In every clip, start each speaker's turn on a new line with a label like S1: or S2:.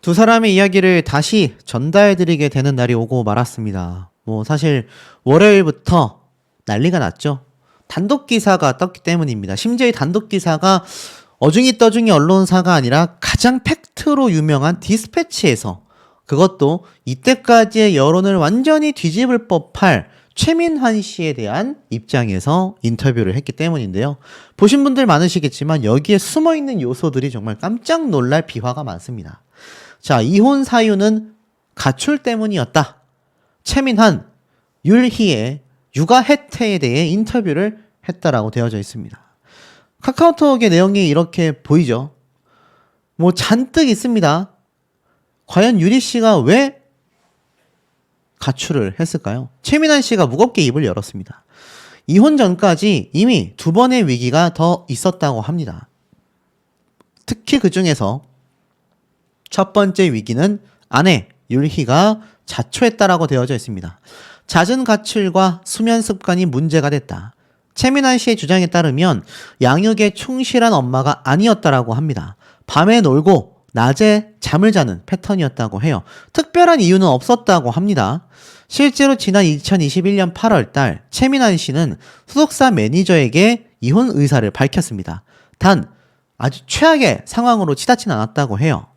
S1: 두 사람의 이야기를 다시 전달해드리게 되는 날이 오고 말았습니다. 사실 월요일부터 난리가 났죠. 단독 기사가 떴기 때문입니다. 심지어 이 단독 기사가 어중이 떠중이 언론사가 아니라 가장 팩트로 유명한 디스패치에서, 그것도 이때까지의 여론을 완전히 뒤집을 법할 최민환 씨에 대한 입장에서 인터뷰를 했기 때문인데요. 보신 분들 많으시겠지만 여기에 숨어있는 요소들이 정말 깜짝 놀랄 비화가 많습니다. 자, 이혼 사유는 가출 때문이었다. 최민환, 율희의 육아 혜택에 대해 인터뷰를 했다라고 되어져 있습니다. 카카오톡의 내용이 이렇게 보이죠. 잔뜩 있습니다. 과연 유리 씨가 왜 가출을 했을까요? 최민환 씨가 무겁게 입을 열었습니다. 이혼 전까지 이미 두 번의 위기가 더 있었다고 합니다. 특히 그 중에서 첫 번째 위기는 아내 율희가 자초했다라고 되어져 있습니다. 잦은 가출과 수면 습관이 문제가 됐다. 최민환 씨의 주장에 따르면 양육에 충실한 엄마가 아니었다라고 합니다. 밤에 놀고 낮에 잠을 자는 패턴이었다고 해요. 특별한 이유는 없었다고 합니다. 실제로 지난 2021년 8월 달 최민환 씨는 소속사 매니저에게 이혼 의사를 밝혔습니다. 단 아주 최악의 상황으로 치닫진 않았다고 해요.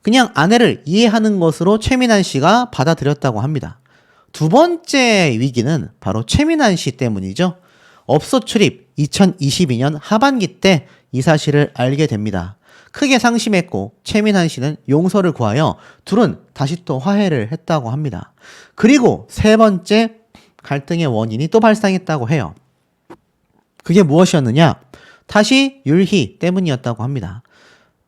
S1: 그냥 아내를 이해하는 것으로 최민환 씨가 받아들였다고 합니다. 두 번째 위기는 바로 최민환 씨 때문이죠. 업소 출입 2022년 하반기 때 이 사실을 알게 됩니다. 크게 상심했고 최민환 씨는 용서를 구하여 둘은 다시 또 화해를 했다고 합니다. 그리고 세 번째 갈등의 원인이 또 발생했다고 해요. 그게 무엇이었느냐? 다시 율희 때문이었다고 합니다.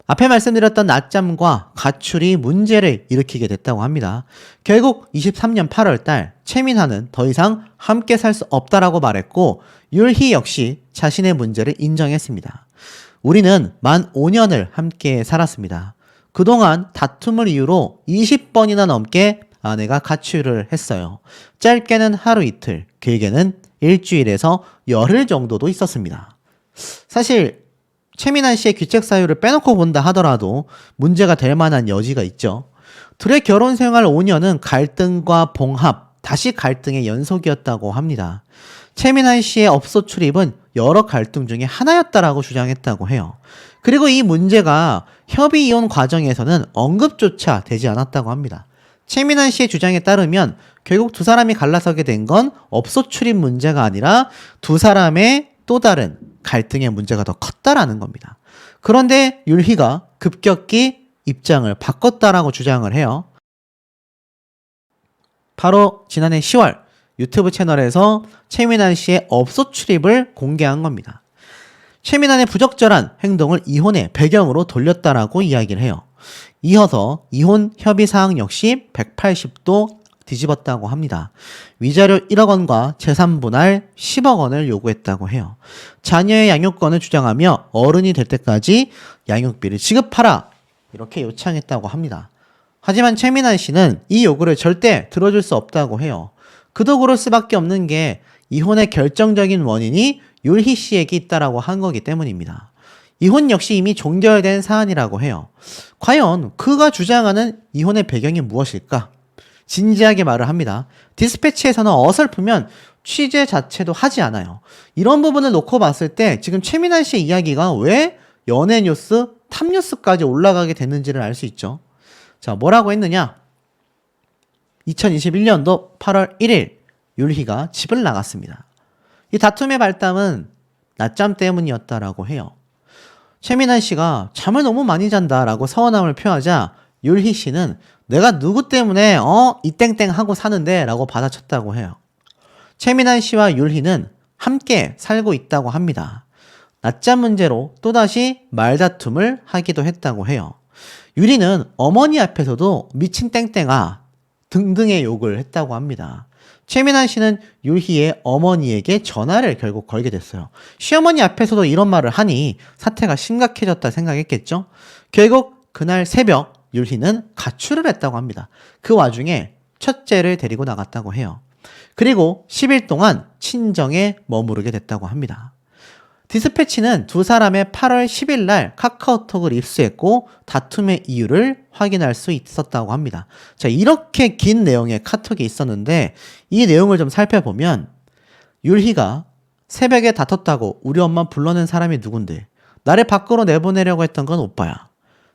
S1: 앞에 말씀드렸던 낮잠과 가출이 문제를 일으키게 됐다고 합니다. 결국 23년 8월 달 최민환은 더 이상 함께 살 수 없다라고 말했고 율희 역시 자신의 문제를 인정했습니다. 우리는 만 5년을 함께 살았습니다. 그동안 다툼을 이유로 20번이나 넘게 아내가 가출을 했어요. 짧게는 하루 이틀, 길게는 일주일에서 열흘 정도도 있었습니다. 사실 최민환 씨의 귀책 사유를 빼놓고 본다 하더라도 문제가 될 만한 여지가 있죠. 둘의 결혼 생활 5년은 갈등과 봉합, 다시 갈등의 연속이었다고 합니다. 최민환 씨의 업소 출입은 여러 갈등 중에 하나였다라고 주장했다고 해요. 그리고 이 문제가 협의 이혼 과정에서는 언급조차 되지 않았다고 합니다. 최민환 씨의 주장에 따르면 결국 두 사람이 갈라서게 된 건 업소 출입 문제가 아니라 두 사람의 또 다른 갈등의 문제가 더 컸다라는 겁니다. 그런데 율희가 급격히 입장을 바꿨다라고 주장을 해요. 바로 지난해 10월 유튜브 채널에서 최민환 씨의 업소 출입을 공개한 겁니다. 최민환의 부적절한 행동을 이혼의 배경으로 돌렸다라고 이야기를 해요. 이어서 이혼 협의 사항 역시 180도 뒤집었다고 합니다. 위자료 1억 원과 재산 분할 10억 원을 요구했다고 해요. 자녀의 양육권을 주장하며 어른이 될 때까지 양육비를 지급하라 이렇게 요청했다고 합니다. 하지만 최민환 씨는 이 요구를 절대 들어줄 수 없다고 해요. 그도 그럴 수밖에 없는 게 이혼의 결정적인 원인이 율희 씨에게 있다라고 한 거기 때문입니다. 이혼 역시 이미 종결된 사안이라고 해요. 과연 그가 주장하는 이혼의 배경이 무엇일까? 진지하게 말을 합니다. 디스패치에서는 어설프면 취재 자체도 하지 않아요. 이런 부분을 놓고 봤을 때 지금 최민환 씨의 이야기가 왜 연예뉴스, 탑뉴스까지 올라가게 됐는지를 알 수 있죠. 자, 뭐라고 했느냐? 2021년도 8월 1일 율희가 집을 나갔습니다. 이 다툼의 발단은 낮잠 때문이었다라고 해요. 최민환 씨가 잠을 너무 많이 잔다라고 서운함을 표하자 율희 씨는 내가 누구 때문에 이땡땡 하고 사는데 라고 받아쳤다고 해요. 최민환 씨와 율희는 함께 살고 있다고 합니다. 낮잠 문제로 또다시 말다툼을 하기도 했다고 해요. 율희는 어머니 앞에서도 미친 땡땡아 등등의 욕을 했다고 합니다. 최민환 씨는 율희의 어머니에게 전화를 결국 걸게 됐어요. 시어머니 앞에서도 이런 말을 하니 사태가 심각해졌다 생각했겠죠? 결국 그날 새벽 율희는 가출을 했다고 합니다. 그 와중에 첫째를 데리고 나갔다고 해요. 그리고 10일 동안 친정에 머무르게 됐다고 합니다. 디스패치는 두 사람의 8월 10일 날 카카오톡을 입수했고 다툼의 이유를 확인할 수 있었다고 합니다. 자, 이렇게 긴 내용의 카톡이 있었는데 이 내용을 좀 살펴보면 율희가 새벽에 다퉜다고 우리 엄마 불러낸 사람이 누군데 나를 밖으로 내보내려고 했던 건 오빠야.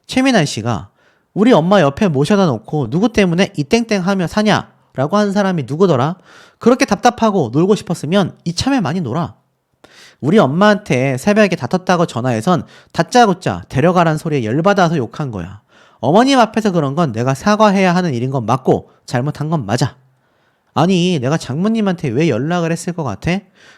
S1: 최민환 씨가 우리 엄마 옆에 모셔다 놓고 누구 때문에 이 땡땡 하며 사냐? 라고 한 사람이 누구더라? 그렇게 답답하고 놀고 싶었으면 이참에 많이 놀아. 우리 엄마한테 새벽에 다퉜다고 전화해선 다짜고짜 데려가란 소리에 열받아서 욕한 거야. 어머님 앞에서 그런 건 내가 사과해야 하는 일인 건 맞고 잘못한 건 맞아. 아니 내가 장모님한테 왜 연락을 했을 것 같아?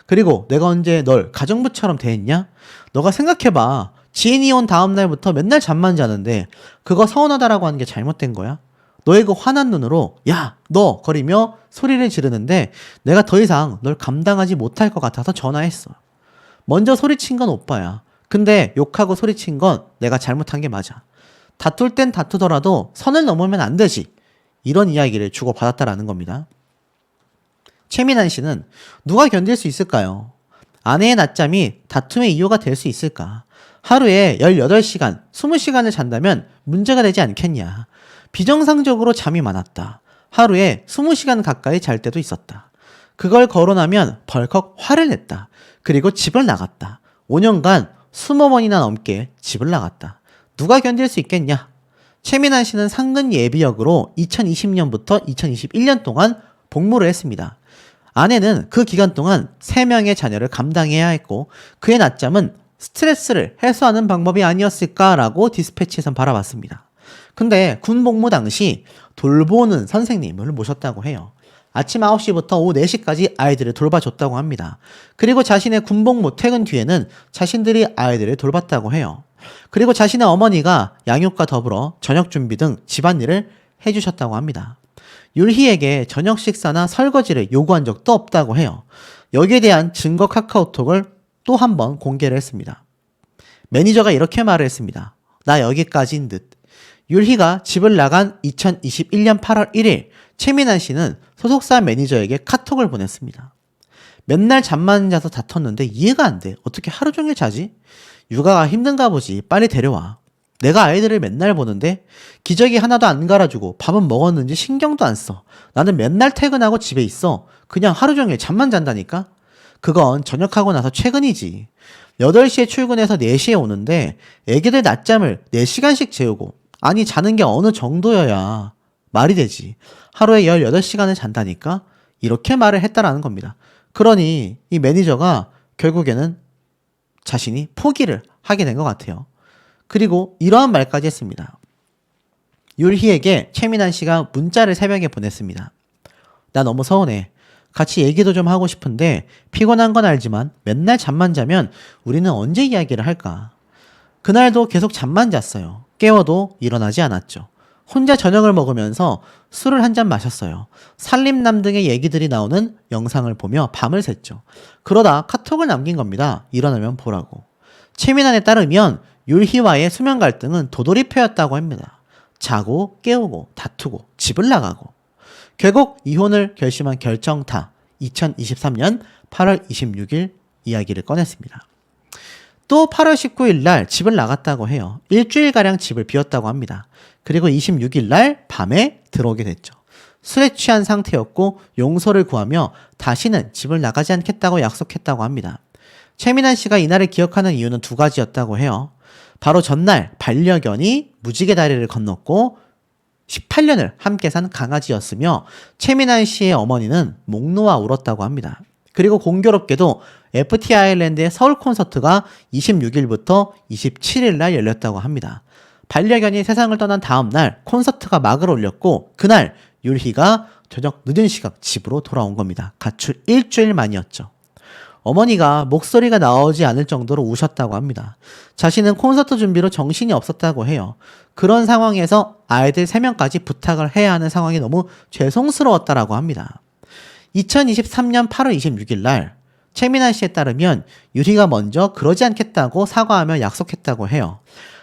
S1: 그리고 내가 언제 널 가정부처럼 대했냐? 너가 생각해봐. 지인이 온 다음 날부터 맨날 잠만 자는데 그거 서운하다라고 하는 게 잘못된 거야? 너의 그 화난 눈으로 야 너 거리며 소리를 지르는데 내가 더 이상 널 감당하지 못할 것 같아서 전화했어. 먼저 소리친 건 오빠야. 근데 욕하고 소리친 건 내가 잘못한 게 맞아. 다툴 땐 다투더라도 선을 넘으면 안 되지. 이런 이야기를 주고받았다라는 겁니다. 최민환 씨는 누가 견딜 수 있을까요? 아내의 낮잠이 다툼의 이유가 될 수 있을까? 하루에 18시간, 20시간을 잔다면 문제가 되지 않겠냐. 비정상적으로 잠이 많았다. 하루에 20시간 가까이 잘 때도 있었다. 그걸 거론하면 벌컥 화를 냈다. 그리고 집을 나갔다. 5년간 20번이나 넘게 집을 나갔다. 누가 견딜 수 있겠냐? 최민환 씨는 상근 예비역으로 2020년부터 2021년 동안 복무를 했습니다. 아내는 그 기간 동안 3명의 자녀를 감당해야 했고 그의 낮잠은 스트레스를 해소하는 방법이 아니었을까라고 디스패치에선 바라봤습니다. 근데 군 복무 당시 돌보는 선생님을 모셨다고 해요. 아침 9시부터 오후 4시까지 아이들을 돌봐줬다고 합니다. 그리고 자신의 군복무 퇴근 뒤에는 자신들이 아이들을 돌봤다고 해요. 그리고 자신의 어머니가 양육과 더불어 저녁 준비 등 집안일을 해주셨다고 합니다. 율희에게 저녁 식사나 설거지를 요구한 적도 없다고 해요. 여기에 대한 증거 카카오톡을 또 한 번 공개를 했습니다. 매니저가 이렇게 말을 했습니다. 나 여기까지인 듯. 율희가 집을 나간 2021년 8월 1일 최민환 씨는 소속사 매니저에게 카톡을 보냈습니다. 맨날 잠만 자서 다퉜는데 이해가 안 돼. 어떻게 하루 종일 자지? 육아가 힘든가 보지. 빨리 데려와. 내가 아이들을 맨날 보는데 기저귀 하나도 안 갈아주고 밥은 먹었는지 신경도 안 써. 나는 맨날 퇴근하고 집에 있어. 그냥 하루 종일 잠만 잔다니까? 그건 전역하고 나서 최근이지. 8시에 출근해서 4시에 오는데 애기들 낮잠을 4시간씩 재우고 아니 자는 게 어느 정도여야 말이 되지. 하루에 18시간을 잔다니까? 이렇게 말을 했다라는 겁니다. 그러니 이 매니저가 결국에는 자신이 포기를 하게 된 것 같아요. 그리고 이러한 말까지 했습니다. 율희에게 최민환 씨가 문자를 새벽에 보냈습니다. 나 너무 서운해. 같이 얘기도 좀 하고 싶은데 피곤한 건 알지만 맨날 잠만 자면 우리는 언제 이야기를 할까? 그날도 계속 잠만 잤어요. 깨워도 일어나지 않았죠. 혼자 저녁을 먹으면서 술을 한 잔 마셨어요. 살림남 등의 얘기들이 나오는 영상을 보며 밤을 샜죠. 그러다 카톡을 남긴 겁니다. 일어나면 보라고. 최민환에 따르면 율희와의 수면 갈등은 도돌이표였다고 합니다. 자고 깨우고 다투고 집을 나가고 결국 이혼을 결심한 결정타 2023년 8월 26일 이야기를 꺼냈습니다. 또 8월 19일 날 집을 나갔다고 해요. 일주일가량 집을 비웠다고 합니다. 그리고 26일 날 밤에 들어오게 됐죠. 술에 취한 상태였고 용서를 구하며 다시는 집을 나가지 않겠다고 약속했다고 합니다. 최민환 씨가 이날을 기억하는 이유는 2가지였다고 해요. 바로 전날 반려견이 무지개 다리를 건넜고 18년을 함께 산 강아지였으며 최민환 씨의 어머니는 목 놓아 울었다고 합니다. 그리고 공교롭게도 FT 아일랜드의 서울 콘서트가 26일부터 27일 날 열렸다고 합니다. 반려견이 세상을 떠난 다음 날 콘서트가 막을 올렸고 그날 율희가 저녁 늦은 시각 집으로 돌아온 겁니다. 가출 일주일 만이었죠. 어머니가 목소리가 나오지 않을 정도로 우셨다고 합니다. 자신은 콘서트 준비로 정신이 없었다고 해요. 그런 상황에서 아이들 3명까지 부탁을 해야 하는 상황이 너무 죄송스러웠다라고 합니다. 2023년 8월 26일 날 최민환 씨에 따르면 율희가 먼저 그러지 않겠다고 사과하며 약속했다고 해요.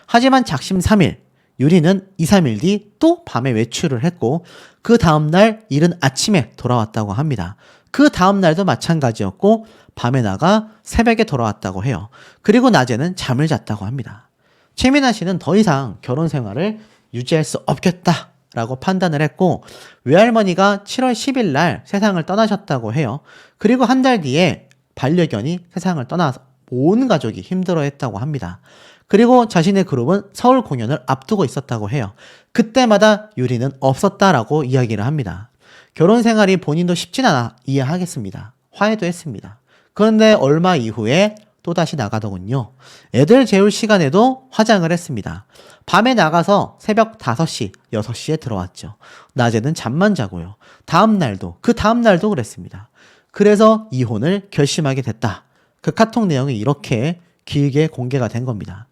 S1: 하지만 작심 3일, 율희는 2, 3일 뒤 또 밤에 외출을 했고 그 다음날 이른 아침에 돌아왔다고 합니다. 그 다음날도 마찬가지였고 밤에 나가 새벽에 돌아왔다고 해요. 그리고 낮에는 잠을 잤다고 합니다. 최민아 씨는 더 이상 결혼 생활을 유지할 수 없겠다라고 판단을 했고 외할머니가 7월 10일 날 세상을 떠나셨다고 해요. 그리고 한 달 뒤에 반려견이 세상을 떠나서 온 가족이 힘들어했다고 합니다. 그리고 자신의 그룹은 서울 공연을 앞두고 있었다고 해요. 그때마다 유리는 없었다라고 이야기를 합니다. 결혼 생활이 본인도 쉽진 않아 이해하겠습니다. 화해도 했습니다. 그런데 얼마 이후에 또다시 나가더군요. 애들 재울 시간에도 화장을 했습니다. 밤에 나가서 새벽 5시, 6시에 들어왔죠. 낮에는 잠만 자고요. 그 다음 날도 그랬습니다. 그래서 이혼을 결심하게 됐다. 그 카톡 내용이 이렇게 길게 공개가 된 겁니다.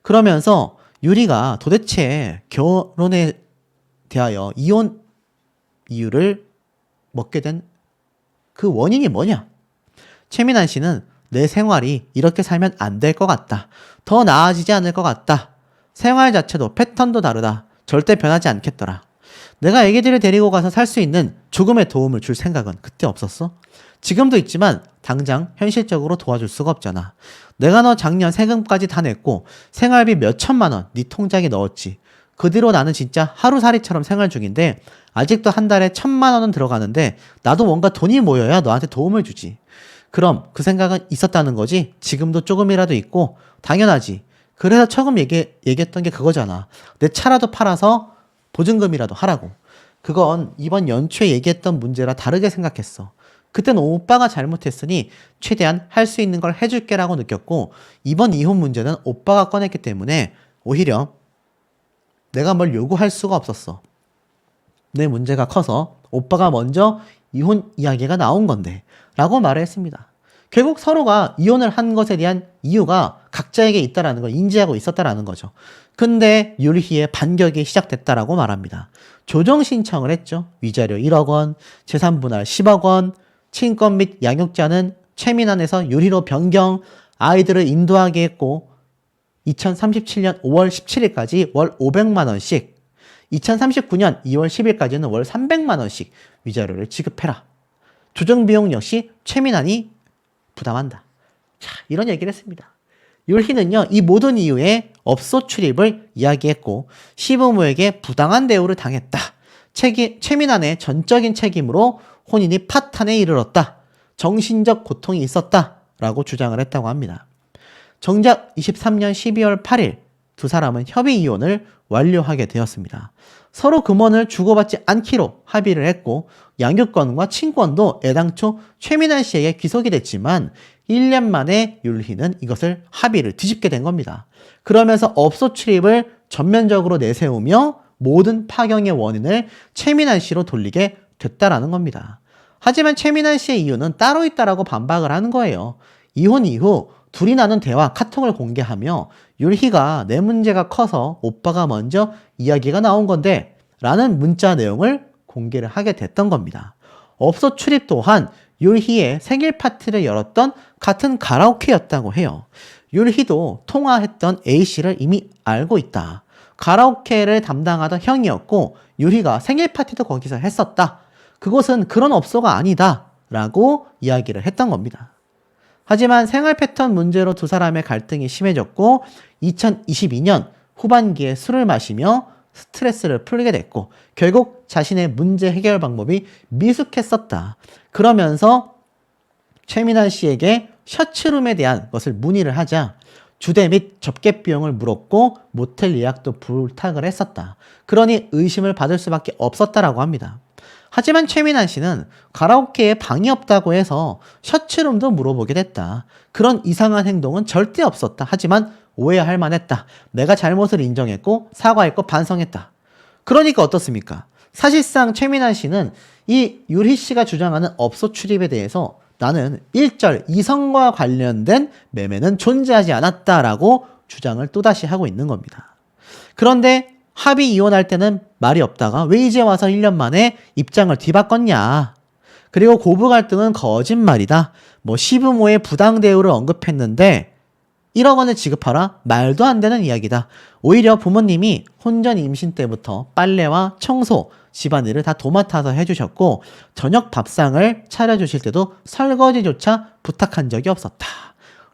S1: 그러면서 유리가 도대체 결혼에 대하여 이혼 이유를 먹게 된 그 원인이 뭐냐? 최민아 씨는 내 생활이 이렇게 살면 안 될 것 같다. 더 나아지지 않을 것 같다. 생활 자체도 패턴도 다르다. 절대 변하지 않겠더라. 내가 애기들을 데리고 가서 살 수 있는 조금의 도움을 줄 생각은 그때 없었어? 지금도 있지만 당장 현실적으로 도와줄 수가 없잖아. 내가 너 작년 세금까지 다 냈고 생활비 몇 천만 원 네 통장에 넣었지. 그 뒤로 나는 진짜 하루살이처럼 생활 중인데 아직도 한 달에 1,000만 원은 들어가는데 나도 뭔가 돈이 모여야 너한테 도움을 주지. 그럼 그 생각은 있었다는 거지? 지금도 조금이라도 있고 당연하지. 그래서 처음 얘기했던 게 그거잖아. 내 차라도 팔아서 보증금이라도 하라고. 그건 이번 연초에 얘기했던 문제라 다르게 생각했어. 그땐 오빠가 잘못했으니 최대한 할 수 있는 걸 해줄게라고 느꼈고 이번 이혼 문제는 오빠가 꺼냈기 때문에 오히려 내가 뭘 요구할 수가 없었어. 내 문제가 커서 오빠가 먼저 이혼 이야기가 나온 건데 라고 말을 했습니다. 결국 서로가 이혼을 한 것에 대한 이유가 각자에게 있다라는 걸 인지하고 있었다라는 거죠. 근데 유리희의 반격이 시작됐다라고 말합니다. 조정 신청을 했죠. 위자료 1억 원, 재산 분할 10억 원, 친권 및 양육자는 최민안에서 유리로 변경, 아이들을 인도하게 했고 2037년 5월 17일까지 월 500만 원씩, 2039년 2월 10일까지는 월 300만 원씩 위자료를 지급해라. 조정 비용 역시 최민안이 부담한다. 자, 이런 얘기를 했습니다. 율희는요, 이 모든 이유에 업소 출입을 이야기했고 시부모에게 부당한 대우를 당했다. 최민안의 전적인 책임으로 혼인이 파탄에 이르렀다. 정신적 고통이 있었다. 라고 주장을 했다고 합니다. 정작 23년 12월 8일 두 사람은 협의 이혼을 완료하게 되었습니다. 서로 금원을 주고받지 않기로 합의를 했고 양육권과 친권도 애당초 최민안 씨에게 귀속이 됐지만 1년 만에 율희는 이것을 합의를 뒤집게 된 겁니다. 그러면서 업소 출입을 전면적으로 내세우며 모든 파경의 원인을 최민안 씨로 돌리게 됐다라는 겁니다. 하지만 최민안 씨의 이유는 따로 있다라고 반박을 하는 거예요. 이혼 이후 둘이 나눈 대화 카톡을 공개하며 율희가 내 문제가 커서 오빠가 먼저 이야기가 나온 건데 라는 문자 내용을 공개를 하게 됐던 겁니다. 업소 출입 또한 율희의 생일 파티를 열었던 같은 가라오케였다고 해요. 율희도 통화했던 A씨를 이미 알고 있다. 가라오케를 담당하던 형이었고 율희가 생일 파티도 거기서 했었다. 그곳은 그런 업소가 아니다 라고 이야기를 했던 겁니다. 하지만 생활 패턴 문제로 두 사람의 갈등이 심해졌고 2022년 후반기에 술을 마시며 스트레스를 풀게 됐고 결국 자신의 문제 해결 방법이 미숙했었다. 그러면서 최민안 씨에게 셔츠룸에 대한 것을 문의를 하자 주대 및 접객 비용을 물었고 모텔 예약도 부탁을 했었다. 그러니 의심을 받을 수밖에 없었다라고 합니다. 하지만 최민안 씨는 가라오케에 방이 없다고 해서 셔츠룸도 물어보게 됐다. 그런 이상한 행동은 절대 없었다. 하지만 오해할 만했다. 내가 잘못을 인정했고 사과했고 반성했다. 그러니까 어떻습니까? 사실상 최민안 씨는 이 유리 씨가 주장하는 업소 출입에 대해서 나는 1절 이성과 관련된 매매는 존재하지 않았다라고 주장을 또다시 하고 있는 겁니다. 그런데 합의 이혼할 때는 말이 없다가 왜 이제 와서 1년 만에 입장을 뒤바꿨냐. 그리고 고부 갈등은 거짓말이다. 시부모의 부당 대우를 언급했는데 1억 원을 지급하라? 말도 안 되는 이야기다. 오히려 부모님이 혼전 임신 때부터 빨래와 청소, 집안일을 다 도맡아서 해주셨고 저녁 밥상을 차려주실 때도 설거지조차 부탁한 적이 없었다.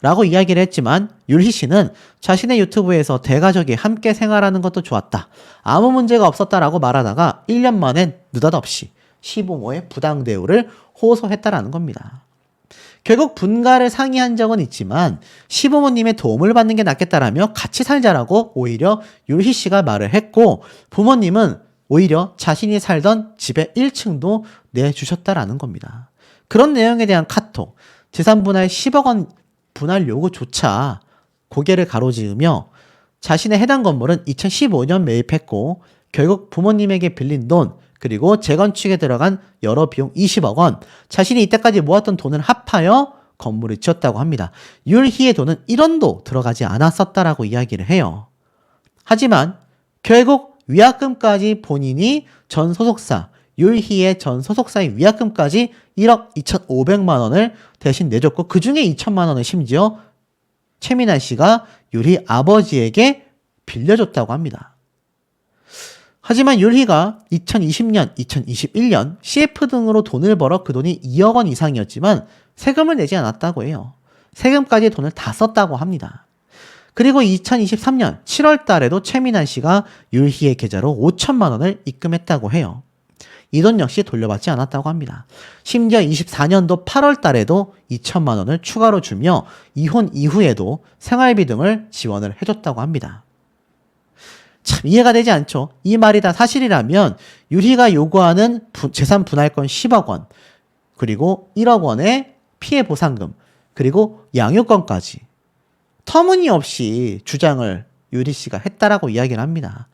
S1: 라고 이야기를 했지만 율희 씨는 자신의 유튜브에서 대가족이 함께 생활하는 것도 좋았다. 아무 문제가 없었다라고 말하다가 1년 만엔 느닷없이 시부모의 부당 대우를 호소했다라는 겁니다. 결국 분가를 상의한 적은 있지만 시부모님의 도움을 받는 게 낫겠다라며 같이 살자라고 오히려 율희 씨가 말을 했고 부모님은 오히려 자신이 살던 집의 1층도 내주셨다라는 겁니다. 그런 내용에 대한 카톡, 재산분할 10억 원 분할 요구조차 고개를 가로지으며 자신의 해당 건물은 2015년 매입했고 결국 부모님에게 빌린 돈 그리고 재건축에 들어간 여러 비용 20억 원, 자신이 이때까지 모았던 돈을 합하여 건물을 지었다고 합니다. 율희의 돈은 1원도 들어가지 않았었다라고 이야기를 해요. 하지만 결국 위약금까지 본인이 전 소속사, 율희의 전 소속사의 위약금까지 1억 2,500만 원을 대신 내줬고 그 중에 2천만 원을 심지어 최민아 씨가 율희 아버지에게 빌려줬다고 합니다. 하지만 율희가 2020년, 2021년 CF 등으로 돈을 벌어 그 돈이 2억 원 이상이었지만 세금을 내지 않았다고 해요. 세금까지 돈을 다 썼다고 합니다. 그리고 2023년 7월 달에도 최민아 씨가 율희의 계좌로 5천만 원을 입금했다고 해요. 이 돈 역시 돌려받지 않았다고 합니다. 심지어 24년도 8월 달에도 2천만 원을 추가로 주며 이혼 이후에도 생활비 등을 지원을 해줬다고 합니다. 참 이해가 되지 않죠. 이 말이 다 사실이라면 율희가 요구하는 재산 분할권 10억 원 그리고 1억 원의 피해 보상금 그리고 양육권까지 터무니없이 주장을 율희 씨가 했다라고 이야기를 합니다.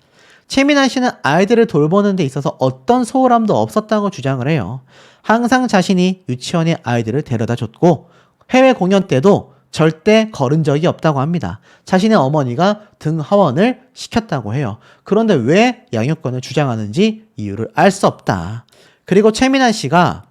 S1: 최민아 씨는 아이들을 돌보는 데 있어서 어떤 소홀함도 없었다고 주장을 해요. 항상 자신이 유치원에 아이들을 데려다 줬고 해외 공연 때도 절대 거른 적이 없다고 합니다. 자신의 어머니가 등 하원을 시켰다고 해요. 그런데 왜 양육권을 주장하는지 이유를 알 수 없다. 그리고 최민아 씨가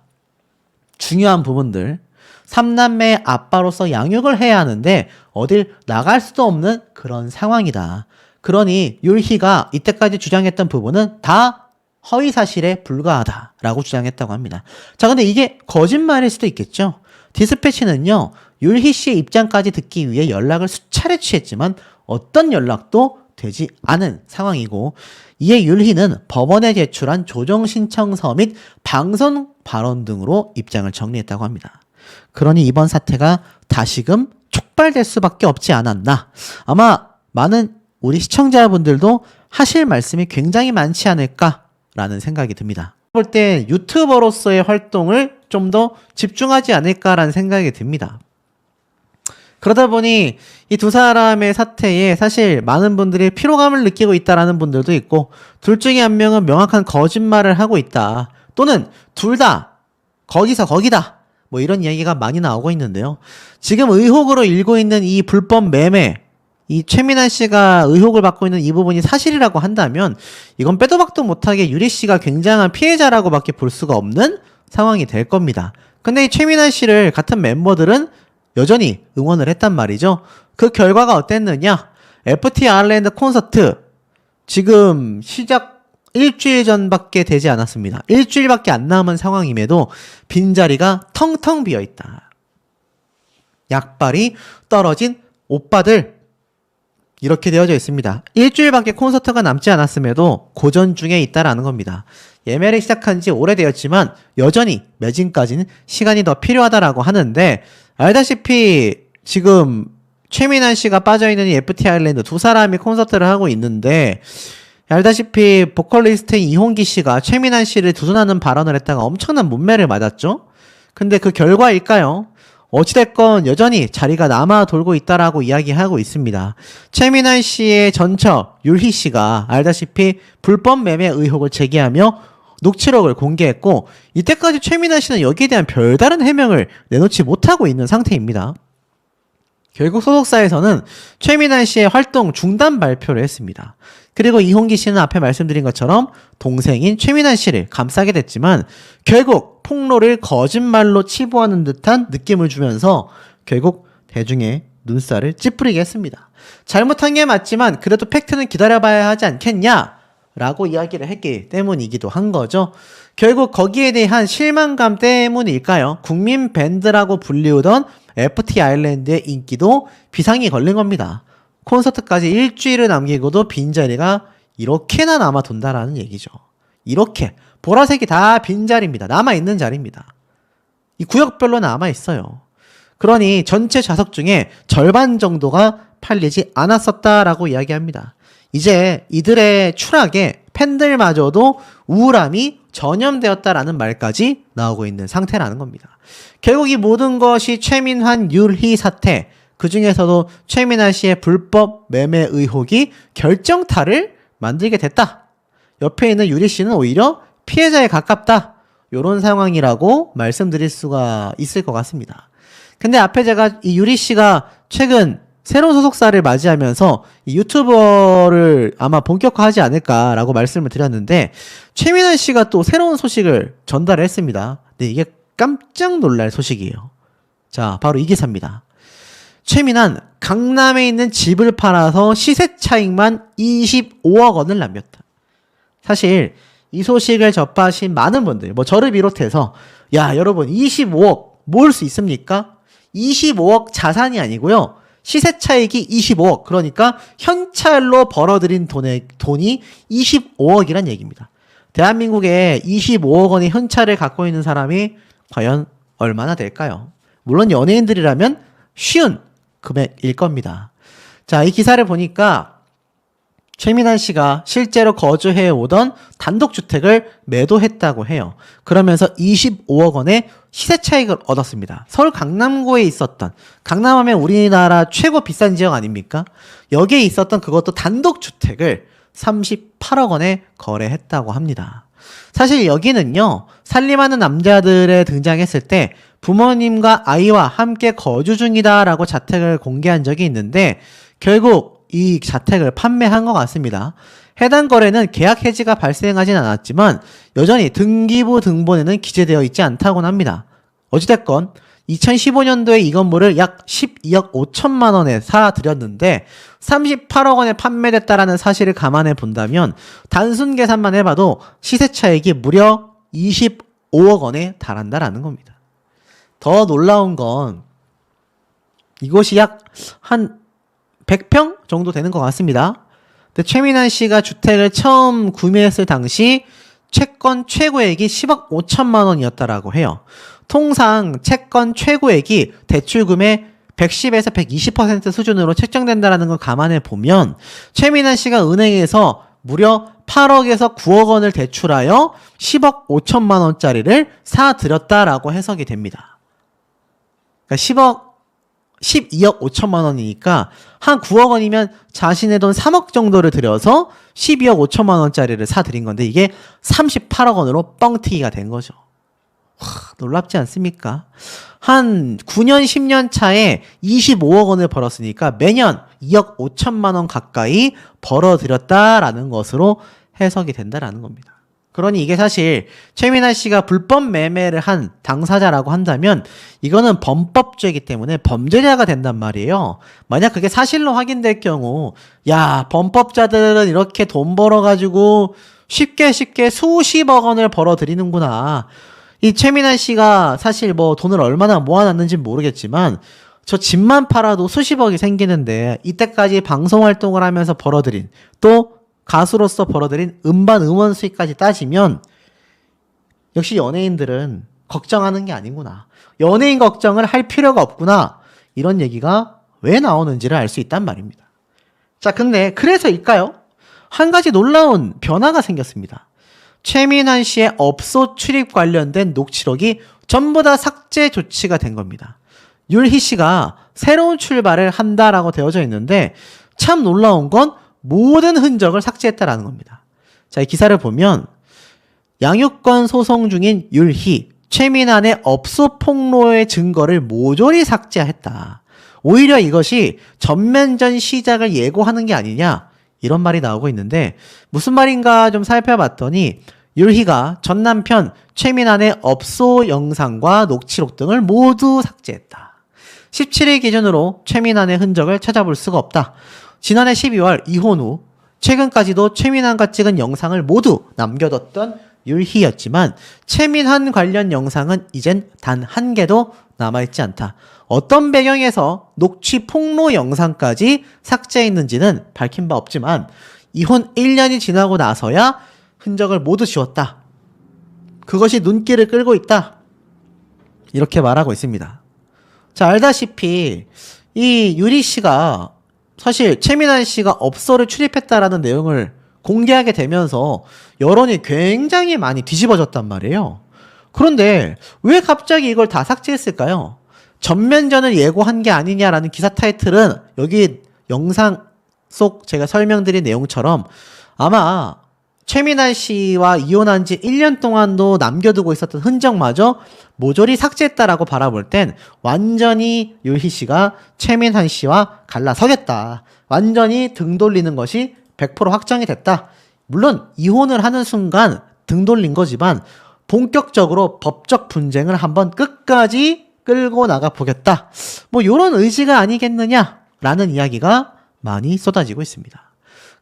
S1: 중요한 부분들 3남매의 아빠로서 양육을 해야 하는데 어딜 나갈 수도 없는 그런 상황이다. 그러니 율희가 이때까지 주장했던 부분은 다 허위사실에 불과하다라고 주장했다고 합니다. 자, 근데 이게 거짓말일 수도 있겠죠. 디스패치는요. 율희 씨의 입장까지 듣기 위해 연락을 수차례 취했지만 어떤 연락도 되지 않은 상황이고 이에 율희는 법원에 제출한 조정신청서 및 방송 발언 등으로 입장을 정리했다고 합니다. 그러니 이번 사태가 다시금 촉발될 수밖에 없지 않았나. 아마 많은 우리 시청자분들도 하실 말씀이 굉장히 많지 않을까라는 생각이 듭니다. 볼 때 유튜버로서의 활동을 좀 더 집중하지 않을까라는 생각이 듭니다. 그러다 보니 이 두 사람의 사태에 사실 많은 분들이 피로감을 느끼고 있다라는 분들도 있고 둘 중에 한 명은 명확한 거짓말을 하고 있다. 또는 둘 다 거기서 거기다. 뭐 이런 이야기가 많이 나오고 있는데요. 지금 의혹으로 일고 있는 이 불법 매매, 이 최민아 씨가 의혹을 받고 있는 이 부분이 사실이라고 한다면 이건 빼도 박도 못하게 율희 씨가 굉장한 피해자라고 밖에 볼 수가 없는 상황이 될 겁니다. 근데 이 최민아 씨를 같은 멤버들은 여전히 응원을 했단 말이죠. 그 결과가 어땠느냐? FT 아일랜드 콘서트 지금 시작 일주일 전밖에 되지 않았습니다. 일주일밖에 안 남은 상황임에도 빈자리가 텅텅 비어있다. 약발이 떨어진 오빠들 이렇게 되어져 있습니다. 일주일밖에 콘서트가 남지 않았음에도 고전 중에 있다라는 겁니다. 예매를 시작한 지 오래되었지만 여전히 매진까지는 시간이 더 필요하다라고 하는데 알다시피 지금 최민아 씨가 빠져있는 이 FT 아일랜드 두 사람이 콘서트를 하고 있는데 알다시피 보컬리스트인 이홍기 씨가 최민아 씨를 두둔하는 발언을 했다가 엄청난 문매를 맞았죠. 근데 그 결과일까요? 어찌됐건 여전히 자리가 남아 돌고 있다라고 이야기하고 있습니다. 최민아 씨의 전처 율희 씨가 알다시피 불법 매매 의혹을 제기하며 녹취록을 공개했고 이때까지 최민아 씨는 여기에 대한 별다른 해명을 내놓지 못하고 있는 상태입니다. 결국 소속사에서는 최민아 씨의 활동 중단 발표를 했습니다. 그리고 이홍기 씨는 앞에 말씀드린 것처럼 동생인 최민아 씨를 감싸게 됐지만 결국 폭로를 거짓말로 치부하는 듯한 느낌을 주면서 결국 대중의 눈살을 찌푸리게 했습니다. 잘못한 게 맞지만 그래도 팩트는 기다려봐야 하지 않겠냐? 라고 이야기를 했기 때문이기도 한 거죠. 결국 거기에 대한 실망감 때문일까요? 국민 밴드라고 불리우던 FT 아일랜드의 인기도 비상이 걸린 겁니다. 콘서트까지 일주일을 남기고도 빈자리가 이렇게나 남아 돈다라는 얘기죠. 이렇게 보라색이 다 빈자리입니다. 남아있는 자리입니다. 이 구역별로 남아있어요. 그러니 전체 좌석 중에 절반 정도가 팔리지 않았었다라고 이야기합니다. 이제 이들의 추락에 팬들마저도 우울함이 전염되었다라는 말까지 나오고 있는 상태라는 겁니다. 결국 이 모든 것이 최민환, 율희 사태, 그 중에서도 최민환 씨의 불법 매매 의혹이 결정타를 만들게 됐다. 옆에 있는 율희 씨는 오히려 피해자에 가깝다. 이런 상황이라고 말씀드릴 수가 있을 것 같습니다. 근데 앞에 제가 이 율희 씨가 최근 새로운 소속사를 맞이하면서 이 유튜버를 아마 본격화하지 않을까라고 말씀을 드렸는데 최민환 씨가 또 새로운 소식을 전달을 했습니다. 근데 이게 깜짝 놀랄 소식이에요. 자, 바로 이 기사입니다. 최민환, 강남에 있는 집을 팔아서 시세 차익만 25억 원을 남겼다. 사실 이 소식을 접하신 많은 분들, 뭐 저를 비롯해서 야, 여러분 25억 모을 수 있습니까? 25억 자산이 아니고요. 시세 차익이 25억. 그러니까 현찰로 벌어들인 돈이 25억이란 얘기입니다. 대한민국에 25억 원의 현찰을 갖고 있는 사람이 과연 얼마나 될까요? 물론 연예인들이라면 쉬운 금액일 겁니다. 자, 이 기사를 보니까 최민환 씨가 실제로 거주해 오던 단독주택을 매도했다고 해요. 그러면서 25억 원의 시세 차익을 얻었습니다. 서울 강남구에 있었던, 강남하면 우리나라 최고 비싼 지역 아닙니까? 여기에 있었던 그것도 단독주택을 38억 원에 거래했다고 합니다. 사실 여기는요, 살림하는 남자들에 등장했을 때 부모님과 아이와 함께 거주 중이다라고 자택을 공개한 적이 있는데 결국 이 자택을 판매한 것 같습니다. 해당 거래는 계약 해지가 발생하진 않았지만 여전히 등기부 등본에는 기재되어 있지 않다고 합니다. 어찌됐건 2015년도에 이 건물을 약 12억 5천만 원에 사들였는데 38억 원에 판매됐다라는 사실을 감안해 본다면 단순 계산만 해봐도 시세 차익이 무려 25억 원에 달한다라는 겁니다. 더 놀라운 건 이곳이 약 한 100평 정도 되는 것 같습니다. 근데 최민환 씨가 주택을 처음 구매했을 당시 채권 최고액이 10억 5천만 원이었다라고 해요. 통상 채권 최고액이 대출금의 110에서 120% 수준으로 책정된다라는 걸 감안해 보면 최민환 씨가 은행에서 무려 8억에서 9억 원을 대출하여 10억 5천만 원짜리를 사들였다라고 해석이 됩니다. 그러니까 12억 5천만 원이니까 한 9억 원이면 자신의 돈 3억 정도를 들여서 12억 5천만 원짜리를 사들인 건데 이게 38억 원으로 뻥튀기가 된 거죠. 놀랍지 않습니까? 한 9년 10년 차에 25억 원을 벌었으니까 매년 2억 5천만 원 가까이 벌어들였다라는 것으로 해석이 된다라는 겁니다. 그러니 이게 사실 최민환 씨가 불법 매매를 한 당사자라고 한다면 이거는 범법죄이기 때문에 범죄자가 된단 말이에요. 만약 그게 사실로 확인될 경우 야, 범법자들은 이렇게 돈 벌어가지고 쉽게 수십억 원을 벌어들이는구나. 이 최민환 씨가 사실 뭐 돈을 얼마나 모아놨는지 모르겠지만 저 집만 팔아도 수십억이 생기는데 이때까지 방송 활동을 하면서 벌어들인 또 가수로서 벌어들인 음반 음원 수익까지 따지면 역시 연예인들은 걱정하는 게 아니구나. 연예인 걱정을 할 필요가 없구나. 이런 얘기가 왜 나오는지를 알 수 있단 말입니다. 자, 근데 그래서일까요? 한 가지 놀라운 변화가 생겼습니다. 최민환 씨의 업소 출입 관련된 녹취록이 전부 다 삭제 조치가 된 겁니다. 율희 씨가 새로운 출발을 한다라고 되어져 있는데 참 놀라운 건 모든 흔적을 삭제했다라는 겁니다. 자, 이 기사를 보면 양육권 소송 중인 율희, 최민환의 업소 폭로의 증거를 모조리 삭제했다. 오히려 이것이 전면전 시작을 예고하는 게 아니냐 이런 말이 나오고 있는데 무슨 말인가 좀 살펴봤더니 율희가 전 남편 최민환의 업소 영상과 녹취록 등을 모두 삭제했다. 17일 기준으로 최민환의 흔적을 찾아볼 수가 없다. 지난해 12월 이혼 후 최근까지도 최민환과 찍은 영상을 모두 남겨뒀던 율희였지만 최민환 관련 영상은 이젠 단 한 개도 남아있지 않다. 어떤 배경에서 녹취 폭로 영상까지 삭제했는지는 밝힌 바 없지만 이혼 1년이 지나고 나서야 흔적을 모두 지웠다. 그것이 눈길을 끌고 있다. 이렇게 말하고 있습니다. 자, 알다시피 이 유리 씨가 사실 최민환 씨가 업소를 출입했다라는 내용을 공개하게 되면서 여론이 굉장히 많이 뒤집어졌단 말이에요. 그런데 왜 갑자기 이걸 다 삭제했을까요? 전면전을 예고한 게 아니냐라는 기사 타이틀은 여기 영상 속 제가 설명드린 내용처럼 아마 최민환 씨와 이혼한 지 1년 동안도 남겨두고 있었던 흔적마저 모조리 삭제했다라고 바라볼 땐 완전히 율희 씨가 최민환 씨와 갈라서겠다. 완전히 등 돌리는 것이 100% 확정이 됐다. 물론 이혼을 하는 순간 등 돌린 거지만 본격적으로 법적 분쟁을 한번 끝까지 끌고 나가 보겠다. 뭐 이런 의지가 아니겠느냐라는 이야기가 많이 쏟아지고 있습니다.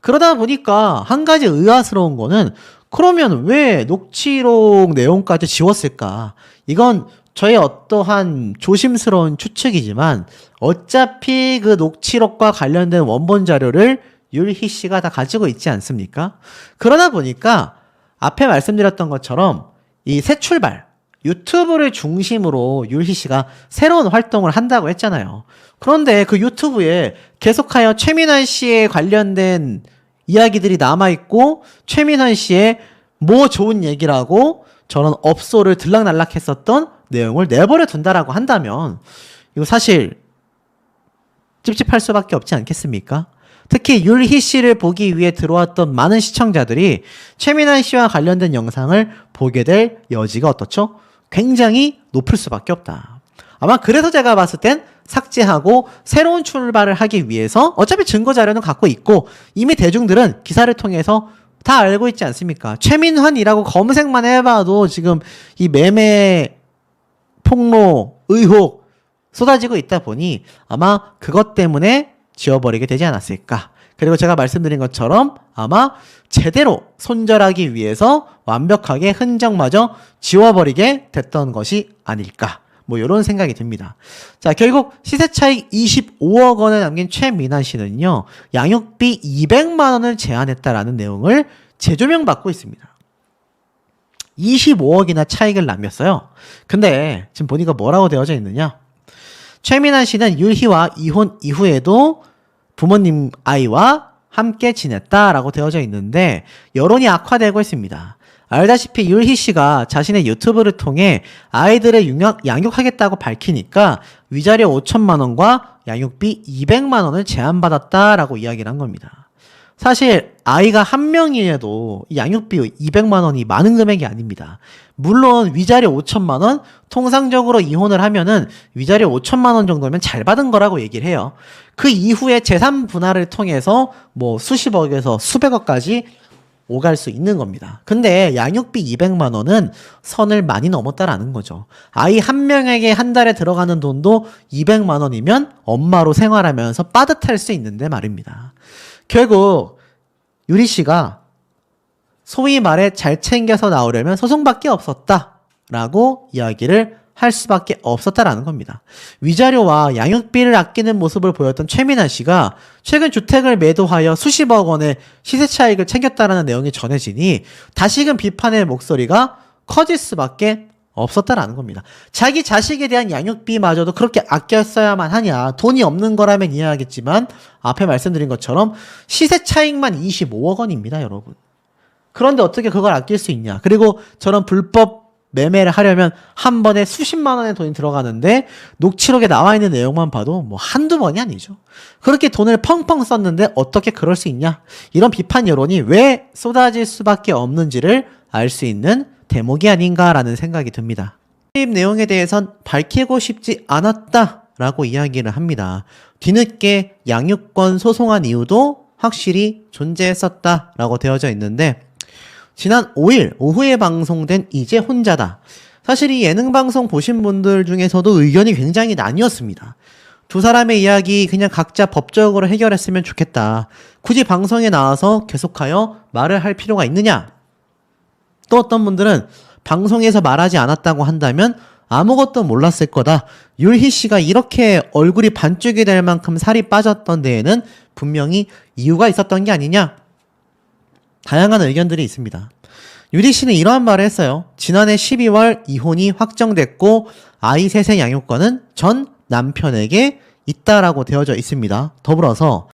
S1: 그러다 보니까 한 가지 의아스러운 거는 그러면 왜 녹취록 내용까지 지웠을까? 이건 저의 어떠한 조심스러운 추측이지만 어차피 그 녹취록과 관련된 원본 자료를 율희 씨가 다 가지고 있지 않습니까? 그러다 보니까 앞에 말씀드렸던 것처럼 이 새 출발, 유튜브를 중심으로 율희 씨가 새로운 활동을 한다고 했잖아요. 그런데 그 유튜브에 계속하여 최민환 씨에 관련된 이야기들이 남아있고 최민환 씨의 뭐 좋은 얘기라고 저런 업소를 들락날락 했었던 내용을 내버려 둔다라고 한다면 이거 사실 찝찝할 수밖에 없지 않겠습니까? 특히 율희 씨를 보기 위해 들어왔던 많은 시청자들이 최민환 씨와 관련된 영상을 보게 될 여지가 어떻죠? 굉장히 높을 수밖에 없다. 아마 그래서 제가 봤을 땐 삭제하고 새로운 출발을 하기 위해서 어차피 증거 자료는 갖고 있고 이미 대중들은 기사를 통해서 다 알고 있지 않습니까? 최민환이라고 검색만 해봐도 지금 이 매매 폭로 의혹 쏟아지고 있다 보니 아마 그것 때문에 지워버리게 되지 않았을까. 그리고 제가 말씀드린 것처럼 아마 제대로 손절하기 위해서 완벽하게 흔적마저 지워버리게 됐던 것이 아닐까. 뭐 이런 생각이 듭니다. 자, 결국 시세 차익 25억 원을 남긴 최민환 씨는요. 양육비 200만 원을 제한했다라는 내용을 재조명받고 있습니다. 25억이나 차익을 남겼어요. 근데 지금 보니까 뭐라고 되어져 있느냐? 최민환 씨는 율희와 이혼 이후에도 부모님 아이와 함께 지냈다라고 되어져 있는데 여론이 악화되고 있습니다. 알다시피 율희 씨가 자신의 유튜브를 통해 아이들을 양육하겠다고 밝히니까 위자료 5천만 원과 양육비 200만 원을 제한받았다라고 이야기를 한 겁니다. 사실 아이가 한 명이어도 양육비 200만 원이 많은 금액이 아닙니다. 물론 위자료 5천만 원, 통상적으로 이혼을 하면은 위자료 5천만 원 정도면 잘 받은 거라고 얘기를 해요. 그 이후에 재산 분할을 통해서 뭐 수십억에서 수백억까지 오갈 수 있는 겁니다. 근데 양육비 200만 원은 선을 많이 넘었다라는 거죠. 아이 한 명에게 한 달에 들어가는 돈도 200만 원이면 엄마로 생활하면서 빠듯할 수 있는데 말입니다. 결국 유리 씨가 소위 말해 잘 챙겨서 나오려면 소송밖에 없었다라고 이야기를 할 수밖에 없었다라는 겁니다. 위자료와 양육비를 아끼는 모습을 보였던 최민환 씨가 최근 주택을 매도하여 수십억 원의 시세 차익을 챙겼다라는 내용이 전해지니 다시금 비판의 목소리가 커질 수밖에 없었다라는 겁니다. 자기 자식에 대한 양육비마저도 그렇게 아꼈어야만 하냐. 돈이 없는 거라면 이해하겠지만 앞에 말씀드린 것처럼 시세 차익만 25억 원입니다, 여러분. 그런데 어떻게 그걸 아낄 수 있냐. 그리고 저런 불법 매매를 하려면 한 번에 수십만 원의 돈이 들어가는데 녹취록에 나와 있는 내용만 봐도 뭐 한두 번이 아니죠. 그렇게 돈을 펑펑 썼는데 어떻게 그럴 수 있냐. 이런 비판 여론이 왜 쏟아질 수밖에 없는지를 알 수 있는 대목이 아닌가라는 생각이 듭니다. 이 내용에 대해선 밝히고 싶지 않았다라고 이야기를 합니다. 뒤늦게 양육권 소송한 이유도 확실히 존재했었다라고 되어져 있는데 지난 5일 오후에 방송된 이제 혼자다. 사실 이 예능 방송 보신 분들 중에서도 의견이 굉장히 나뉘었습니다. 두 사람의 이야기 그냥 각자 법적으로 해결했으면 좋겠다. 굳이 방송에 나와서 계속하여 말을 할 필요가 있느냐? 또 어떤 분들은 방송에서 말하지 않았다고 한다면 아무것도 몰랐을 거다. 율희 씨가 이렇게 얼굴이 반쪽이 될 만큼 살이 빠졌던 데에는 분명히 이유가 있었던 게 아니냐? 다양한 의견들이 있습니다. 유리 씨는 이러한 말을 했어요. 지난해 12월 이혼이 확정됐고 아이 셋의 양육권은 전 남편에게 있다라고 되어져 있습니다. 더불어서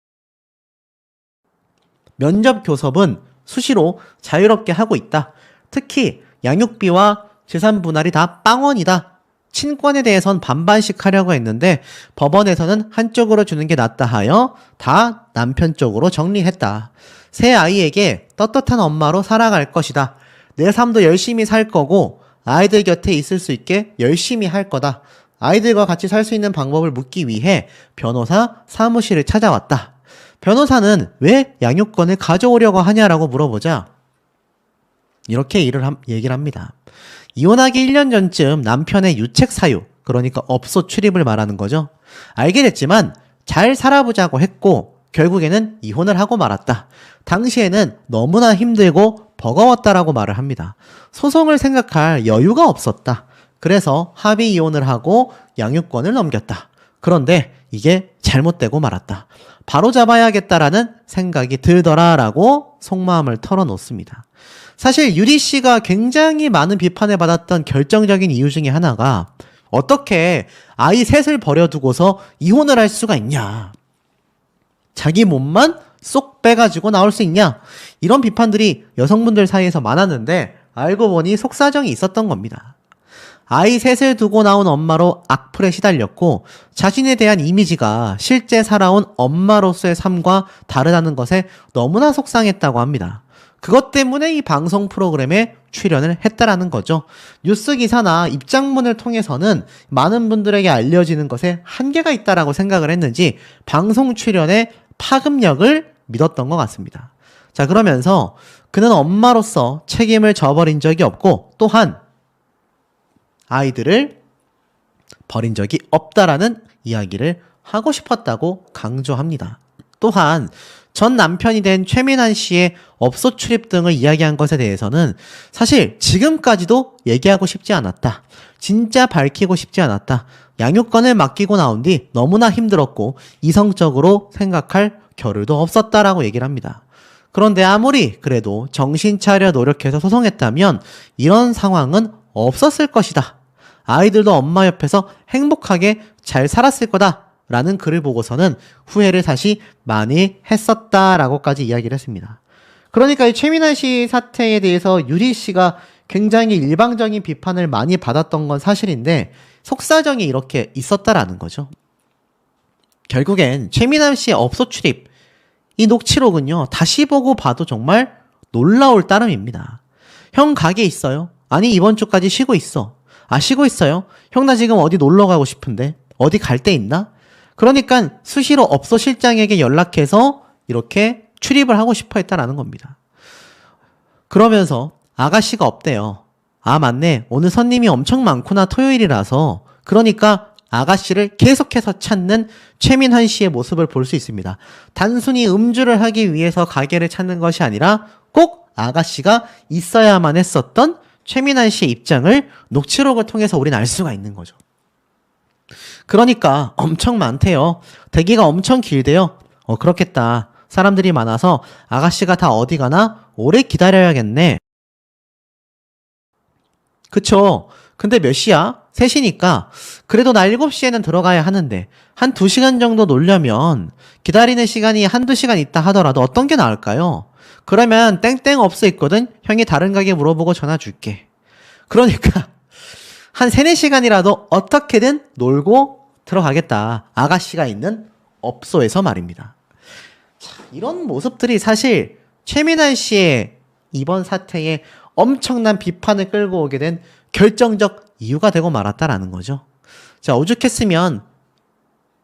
S1: 면접 교섭은 수시로 자유롭게 하고 있다. 특히 양육비와 재산 분할이 다 빵원이다. 친권에 대해선 반반씩 하려고 했는데 법원에서는 한쪽으로 주는 게 낫다 하여 다 남편 쪽으로 정리했다. 새 아이에게 떳떳한 엄마로 살아갈 것이다. 내 삶도 열심히 살 거고 아이들 곁에 있을 수 있게 열심히 할 거다. 아이들과 같이 살 수 있는 방법을 묻기 위해 변호사 사무실을 찾아왔다. 변호사는 왜 양육권을 가져오려고 하냐라고 물어보자 이렇게 얘기를 합니다. 이혼하기 1년 전쯤 남편의 유책 사유, 그러니까 업소 출입을 말하는 거죠. 알게 됐지만 잘 살아보자고 했고 결국에는 이혼을 하고 말았다. 당시에는 너무나 힘들고 버거웠다라고 말을 합니다. 소송을 생각할 여유가 없었다. 그래서 합의 이혼을 하고 양육권을 넘겼다. 그런데 이게 잘못되고 말았다. 바로 잡아야겠다라는 생각이 들더라라고 속마음을 털어놓습니다. 사실 유리 씨가 굉장히 많은 비판을 받았던 결정적인 이유 중에 하나가 어떻게 아이 셋을 버려두고서 이혼을 할 수가 있냐. 자기 몸만 쏙 빼가지고 나올 수 있냐. 이런 비판들이 여성분들 사이에서 많았는데 알고 보니 속사정이 있었던 겁니다. 아이 셋을 두고 나온 엄마로 악플에 시달렸고 자신에 대한 이미지가 실제 살아온 엄마로서의 삶과 다르다는 것에 너무나 속상했다고 합니다. 그것 때문에 이 방송 프로그램에 출연을 했다라는 거죠. 뉴스 기사나 입장문을 통해서는 많은 분들에게 알려지는 것에 한계가 있다라고 생각을 했는지 방송 출연의 파급력을 믿었던 것 같습니다. 자, 그러면서 그는 엄마로서 책임을 져버린 적이 없고 또한 아이들을 버린 적이 없다라는 이야기를 하고 싶었다고 강조합니다. 또한 전 남편이 된 최민환 씨의 업소 출입 등을 이야기한 것에 대해서는 사실 지금까지도 얘기하고 싶지 않았다. 진짜 밝히고 싶지 않았다. 양육권을 맡기고 나온 뒤 너무나 힘들었고 이성적으로 생각할 겨를도 없었다라고 얘기를 합니다. 그런데 아무리 그래도 정신 차려 노력해서 소송했다면 이런 상황은 없었을 것이다. 아이들도 엄마 옆에서 행복하게 잘 살았을 거다. 라는 글을 보고서는 후회를 다시 많이 했었다라고까지 이야기를 했습니다. 그러니까 이 최민환 씨 사태에 대해서 유리 씨가 굉장히 일방적인 비판을 많이 받았던 건 사실인데 속사정이 이렇게 있었다라는 거죠. 결국엔 최민환 씨의 업소 출입, 이 녹취록은요, 다시 보고 봐도 정말 놀라울 따름입니다. 형 가게 있어요? 아니, 이번 주까지 쉬고 있어. 아, 쉬고 있어요? 형 나 지금 어디 놀러 가고 싶은데? 어디 갈 데 있나? 그러니까 수시로 업소 실장에게 연락해서 이렇게 출입을 하고 싶어 했다라는 겁니다. 그러면서 아가씨가 없대요. 아, 맞네. 오늘 손님이 엄청 많구나. 토요일이라서. 그러니까 아가씨를 계속해서 찾는 최민환 씨의 모습을 볼 수 있습니다. 단순히 음주를 하기 위해서 가게를 찾는 것이 아니라 꼭 아가씨가 있어야만 했었던 최민환 씨의 입장을 녹취록을 통해서 우리는 알 수가 있는 거죠. 그러니까 엄청 많대요. 대기가 엄청 길대요. 그렇겠다. 사람들이 많아서 아가씨가 다 어디 가나 오래 기다려야겠네. 그쵸? 근데 몇 시야? 3시니까 그래도 나 7시에는 들어가야 하는데 한 2시간 정도 놀려면 기다리는 시간이 한두 시간 있다 하더라도 어떤 게 나을까요? 그러면 땡땡 업소 있거든? 형이 다른 가게 물어보고 전화 줄게. 그러니까 한 3-4시간이라도 어떻게든 놀고 들어가겠다. 아가씨가 있는 업소에서 말입니다. 자, 이런 모습들이 사실 최민환 씨의 이번 사태에 엄청난 비판을 끌고 오게 된 결정적 이유가 되고 말았다라는 거죠. 자, 오죽했으면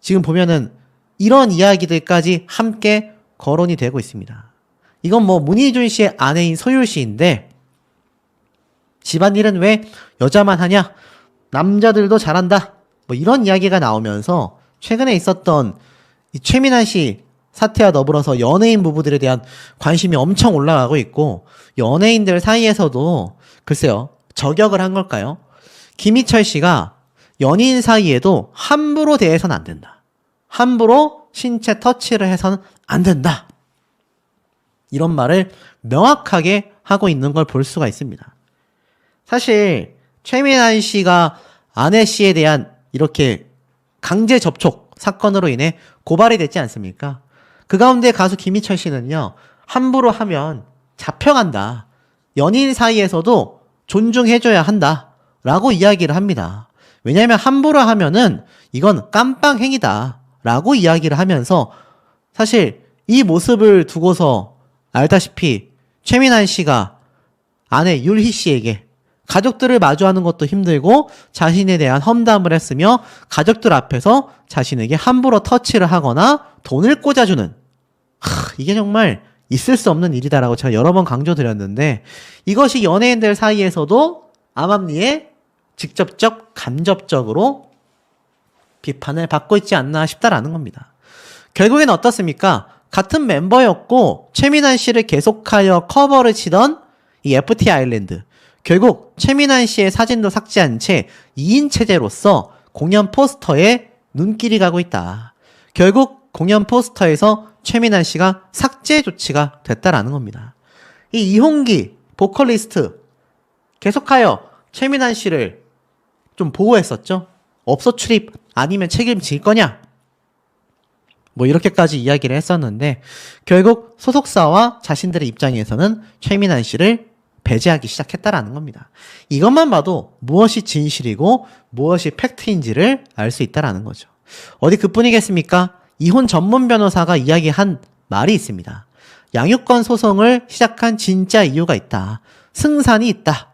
S1: 지금 보면은 이런 이야기들까지 함께 거론이 되고 있습니다. 이건 뭐 문희준 씨의 아내인 소율 씨인데 집안일은 왜 여자만 하냐? 남자들도 잘한다. 뭐 이런 이야기가 나오면서 최근에 있었던 이 최민환 씨 사태와 더불어서 연예인 부부들에 대한 관심이 엄청 올라가고 있고, 연예인들 사이에서도 글쎄요, 저격을 한 걸까요? 김희철 씨가 연인 사이에도 함부로 대해서는 안 된다. 함부로 신체 터치를 해서는 안 된다. 이런 말을 명확하게 하고 있는 걸 볼 수가 있습니다. 사실 최민환 씨가 아내 씨에 대한 이렇게 강제 접촉 사건으로 인해 고발이 됐지 않습니까? 그 가운데 가수 김희철 씨는요, 함부로 하면 잡혀간다. 연인 사이에서도 존중해줘야 한다. 라고 이야기를 합니다. 왜냐하면 함부로 하면은 이건 깜빵행위다. 라고 이야기를 하면서 사실 이 모습을 두고서 알다시피 최민환 씨가 아내 율희 씨에게 가족들을 마주하는 것도 힘들고 자신에 대한 험담을 했으며 가족들 앞에서 자신에게 함부로 터치를 하거나 돈을 꽂아주는, 이게 정말 있을 수 없는 일이다라고 제가 여러 번 강조드렸는데, 이것이 연예인들 사이에서도 암암리에 직접적 간접적으로 비판을 받고 있지 않나 싶다라는 겁니다. 결국엔 어떻습니까? 같은 멤버였고 최민환 씨를 계속하여 커버를 치던 이 FT 아일랜드, 결국 최민환 씨의 사진도 삭제한 채 2인 체제로서 공연 포스터에 눈길이 가고 있다. 결국 공연 포스터에서 최민환 씨가 삭제 조치가 됐다라는 겁니다. 이 이홍기 보컬리스트 계속하여 최민환 씨를 좀 보호했었죠. 없어 출입 아니면 책임질 거냐? 뭐 이렇게까지 이야기를 했었는데, 결국 소속사와 자신들의 입장에서는 최민환 씨를 배제하기 시작했다라는 겁니다. 이것만 봐도 무엇이 진실이고 무엇이 팩트인지를 알 수 있다라는 거죠. 어디 그뿐이겠습니까? 이혼 전문 변호사가 이야기한 말이 있습니다. 양육권 소송을 시작한 진짜 이유가 있다. 승산이 있다.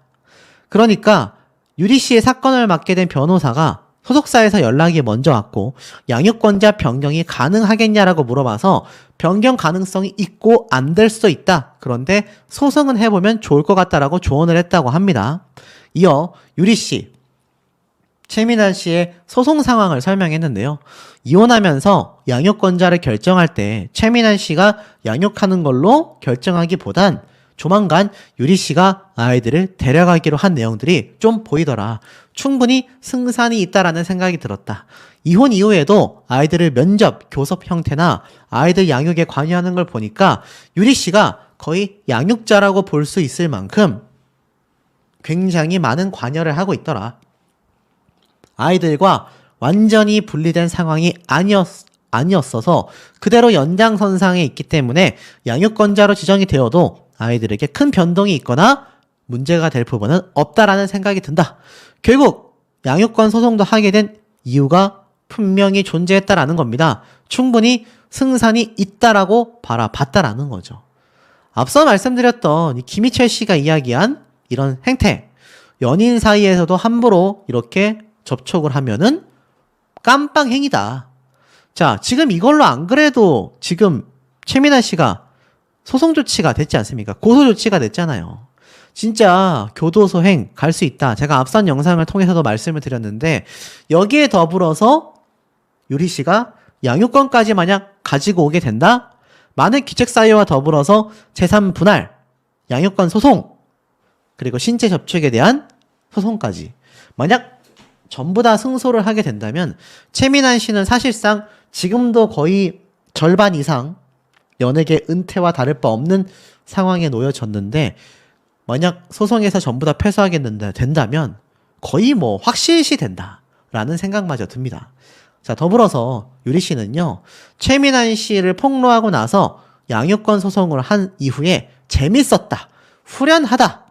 S1: 그러니까 유리 씨의 사건을 맡게 된 변호사가 소속사에서 연락이 먼저 왔고 양육권자 변경이 가능하겠냐라고 물어봐서 변경 가능성이 있고 안 될 수도 있다. 그런데 소송은 해보면 좋을 것 같다라고 조언을 했다고 합니다. 이어 유리 씨, 최민환 씨의 소송 상황을 설명했는데요. 이혼하면서 양육권자를 결정할 때 최민환 씨가 양육하는 걸로 결정하기보단 조만간 유리 씨가 아이들을 데려가기로 한 내용들이 좀 보이더라. 충분히 승산이 있다라는 생각이 들었다. 이혼 이후에도 아이들을 면접, 교섭 형태나 아이들 양육에 관여하는 걸 보니까 유리 씨가 거의 양육자라고 볼 수 있을 만큼 굉장히 많은 관여를 하고 있더라. 아이들과 완전히 분리된 상황이 아니었어서 그대로 연장선상에 있기 때문에 양육권자로 지정이 되어도 아이들에게 큰 변동이 있거나 문제가 될 부분은 없다라는 생각이 든다. 결국 양육권 소송도 하게 된 이유가 분명히 존재했다라는 겁니다. 충분히 승산이 있다라고 바라봤다라는 거죠. 앞서 말씀드렸던 김희철 씨가 이야기한 이런 행태, 연인 사이에서도 함부로 이렇게 접촉을 하면은 깜빵행위다. 자, 지금 이걸로 안 그래도 지금 최민환 씨가 소송 조치가 됐지 않습니까? 고소 조치가 됐잖아요. 진짜 교도소행 갈 수 있다. 제가 앞선 영상을 통해서도 말씀을 드렸는데, 여기에 더불어서 유리 씨가 양육권까지 만약 가지고 오게 된다? 많은 귀책사유와 더불어서 재산 분할, 양육권 소송, 그리고 신체 접촉에 대한 소송까지 만약 전부 다 승소를 하게 된다면 최민환 씨는 사실상 지금도 거의 절반 이상 연예계 은퇴와 다를 바 없는 상황에 놓여졌는데, 만약 소송에서 전부 다 패소하게 된다면 거의 뭐 확실시 된다라는 생각마저 듭니다. 자, 더불어서 유리 씨는요, 최민환 씨를 폭로하고 나서 양육권 소송을 한 이후에 재밌었다, 후련하다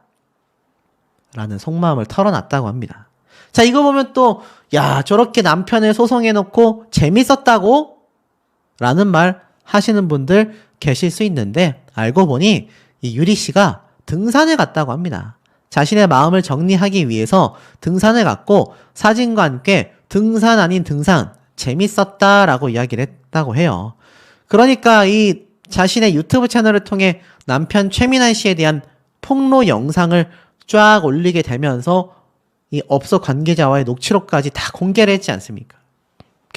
S1: 라는 속마음을 털어놨다고 합니다. 자, 이거 보면 또, 야, 저렇게 남편을 소송해놓고 재밌었다고? 라는 말 하시는 분들 계실 수 있는데, 알고 보니 이 유리 씨가 등산을 갔다고 합니다. 자신의 마음을 정리하기 위해서 등산을 갔고 사진과 함께 등산 아닌 등산, 재밌었다라고 이야기를 했다고 해요. 그러니까 이 자신의 유튜브 채널을 통해 남편 최민환 씨에 대한 폭로 영상을 쫙 올리게 되면서 이 업소 관계자와의 녹취록까지 다 공개를 했지 않습니까?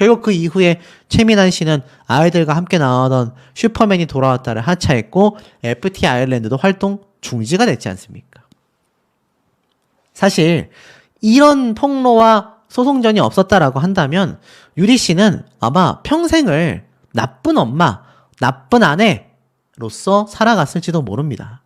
S1: 결국 그 이후에 최민환 씨는 아이들과 함께 나오던 슈퍼맨이 돌아왔다를 하차했고 FT 아일랜드도 활동 중지가 됐지 않습니까? 사실 이런 폭로와 소송전이 없었다라고 한다면 유리 씨는 아마 평생을 나쁜 엄마, 나쁜 아내로서 살아갔을지도 모릅니다.